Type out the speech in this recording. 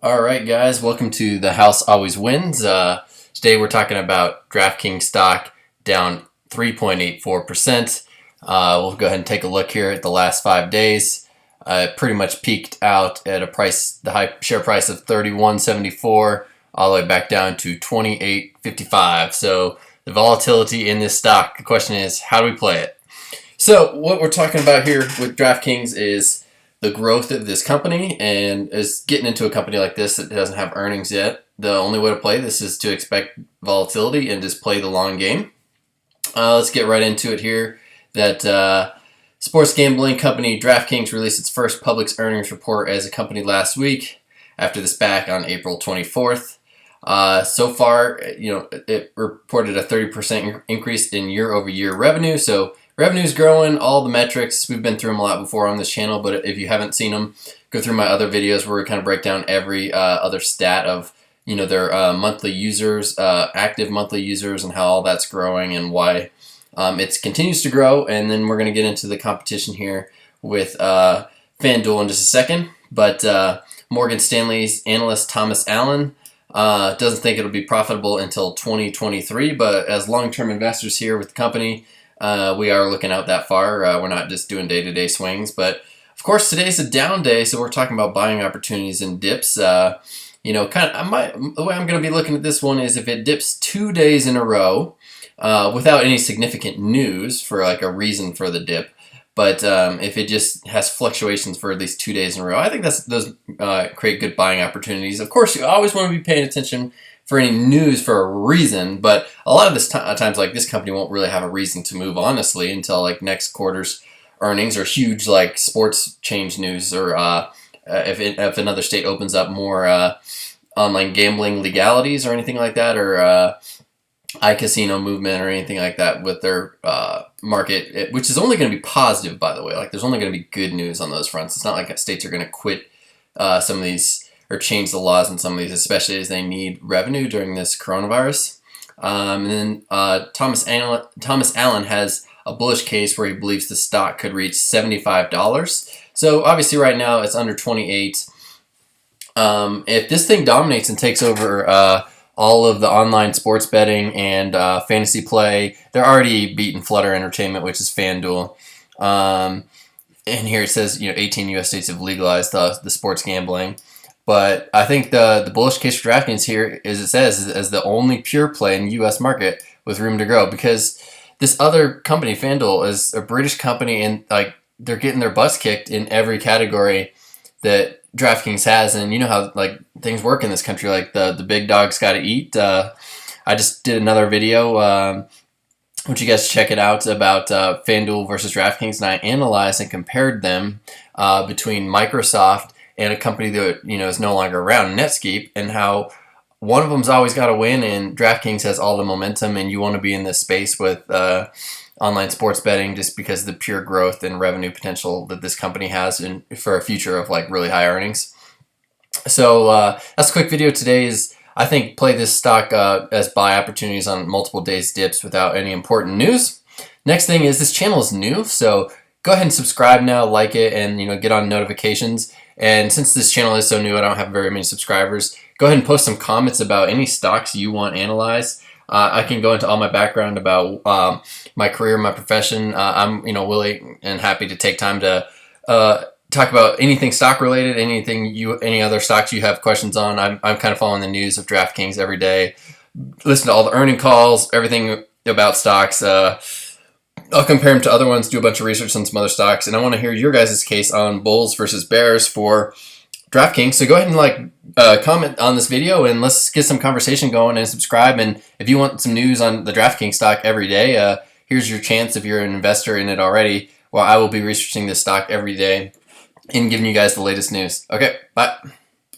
All right, guys, welcome to The House Always Wins. Today we're talking about DraftKings stock down 3.84%. We'll go ahead and take a look here at the last 5 days. It pretty much peaked out at the high share price of $31.74, all the way back down to $28.55. So the volatility in this stock, the question is, how do we play it? So what we're talking about here with DraftKings is the growth of this company, and is getting into a company like this that doesn't have earnings yet. The only way to play this is to expect volatility and just play the long game. Let's get right into it here. That sports gambling company DraftKings released its first public earnings report as a company last week, after the SPAC on April 24th. So far, it reported a 30% increase in year-over-year revenue. So revenue's growing, all the metrics. We've been through them a lot before on this channel, but if you haven't seen them, go through my other videos where we kind of break down every other stat of their monthly users, active monthly users, and how all that's growing and why it continues to grow. And then we're going to get into the competition here with FanDuel in just a second. But Morgan Stanley's analyst Thomas Allen doesn't think it'll be profitable until 2023, but as long-term investors here with the company, we are looking out that far. We're not just doing day-to-day swings, but of course today's a down day, so we're talking about buying opportunities and dips. The way I'm going to be looking at this one is if it dips 2 days in a row without any significant news for like a reason for the dip, but if it just has fluctuations for at least 2 days in a row, I think those create good buying opportunities. Of course, you always want to be paying attention for any news for a reason, but a lot of this times like this company won't really have a reason to move honestly until like next quarter's earnings or huge like sports change news, or if another state opens up more online gambling legalities or anything like that, or iCasino movement or anything like that with their market, which is only going to be positive, by the way. Like there's only going to be good news on those fronts. It's not like states are going to quit some of these or change the laws in some of these, especially as they need revenue during this coronavirus. And then Thomas Allen has a bullish case where he believes the stock could reach $75. So obviously right now it's under 28. If this thing dominates and takes over all of the online sports betting and fantasy play, they're already beating Flutter Entertainment, which is FanDuel. And here it says 18 U.S. states have legalized the sports gambling. But I think the bullish case for DraftKings here is it says as the only pure play in the U.S. market with room to grow, because this other company, FanDuel, is a British company, and like they're getting their butts kicked in every category that DraftKings has. And you know how like things work in this country, like the big dogs got to eat. I just did another video, which you guys check it out, about FanDuel versus DraftKings, and I analyzed and compared them between Microsoft and a company that is no longer around, Netscape, and how one of them's always got to win, and DraftKings has all the momentum, and you want to be in this space with online sports betting just because of the pure growth and revenue potential that this company has for a future of like really high earnings. So that's a quick video today. Is I think play this stock as buy opportunities on multiple days dips without any important news. Next thing is this channel is new, so go ahead and subscribe now, like it, and get on notifications. And since this channel is so new, I don't have very many subscribers, go ahead and post some comments about any stocks you want analyzed. I can go into all my background about my career, my profession. I'm willing and happy to take time to talk about anything stock related, any other stocks you have questions on. I'm kind of following the news of DraftKings every day, listen to all the earning calls, everything about stocks. I'll compare them to other ones, do a bunch of research on some other stocks, and I want to hear your guys' case on bulls versus bears for DraftKings. So go ahead and comment on this video, and let's get some conversation going, and subscribe. And if you want some news on the DraftKings stock every day, here's your chance if you're an investor in it already. Well, I will be researching this stock every day and giving you guys the latest news. Okay, bye.